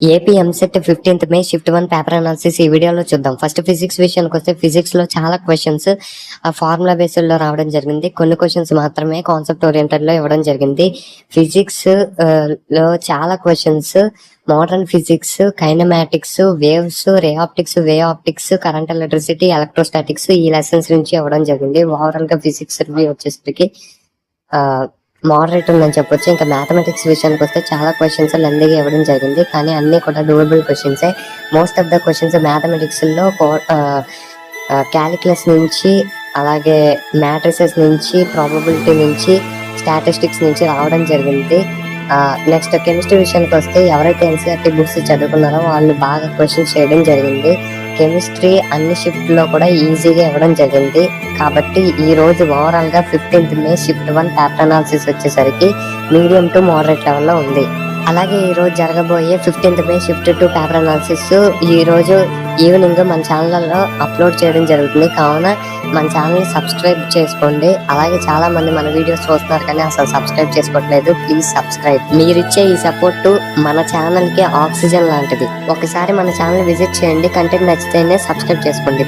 AP EAMCET 15th మే shift 1 paper analysis ఈ వీడియోలో చూద్దాం. ఫస్ట్ ఫిజిక్స్ విషయానికి వస్తే ఫిజిక్స్ లో చాలా క్వశ్చన్స్ ఫార్ములా బేస్డ్ లో రావడం జరిగింది. కొన్ని క్వశ్చన్స్ మాత్రమే కాన్సెప్ట్ ఓరియంటెడ్ లో ఇవ్వడం జరిగింది. ఫిజిక్స్ లో చాలా questions modern physics, kinematics, waves, ray optics, wave optics, current electricity, electrostatics ఈ లెసన్స్ నుంచి ఇవ్వడం జరిగింది. ఓవరాల్ గా ఫిజిక్స్ రివ్యూ వచ్చేసరికి మోడరేట్ ఉందని చెప్పొచ్చు. ఇంకా మ్యాథమెటిక్స్ విషయానికి వస్తే చాలా క్వశ్చన్స్ లెందీగా ఇవ్వడం జరిగింది, కానీ అన్ని కూడా doable questions. Most of the questions mathematics లో క్యాలిక్యులస్ నుంచి, అలాగే మ్యాట్రిసెస్ నుంచి, ప్రాబబిలిటీ నుంచి, స్టాటిస్టిక్స్ నుంచి రావడం జరిగింది. నెక్స్ట్ కెమిస్ట్రీ విషయానికి వస్తే ఎవరైతే ఎన్సీఆర్టీ బుక్స్ చదువుకున్నారో వాళ్ళు బాగా క్వశ్చన్స్ చేయడం జరిగింది. కెమిస్ట్రీ అన్ని షిఫ్ట్ లో కూడా ఈజీగా ఇవ్వడం జరిగింది. కాబట్టి ఈ రోజు ఓవరాల్ గా 15th మే షిఫ్ట్ 1 పేపర్ అనాలిసిస్ వచ్చేసరికి మీడియం టు మోడరేట్ లెవెల్ లో ఉంది. అలాగే ఈ రోజు జరగబోయే 15th మే షిఫ్ట్ 2 పేపర్ అనాలిసిస్ ఈ రోజు ఈవినింగ్ మన ఛానల్లో అప్లోడ్ చేయడం జరుగుతుంది. కావున మన ఛానల్ ని సబ్స్క్రైబ్ చేసుకోండి. అలాగే చాలా మంది మన వీడియోస్ చూస్తున్నారు కానీ అసలు సబ్స్క్రైబ్ చేసుకోవట్లేదు. Please subscribe. మీరిచ్చే ఈ సపోర్ట్ మన ఛానల్ కి ఆక్సిజన్ లాంటిది. ఒకసారి మన ఛానల్ విజిట్ చేయండి. కంటెంట్ నచ్చితేనే సబ్స్క్రైబ్ చేసుకోండి.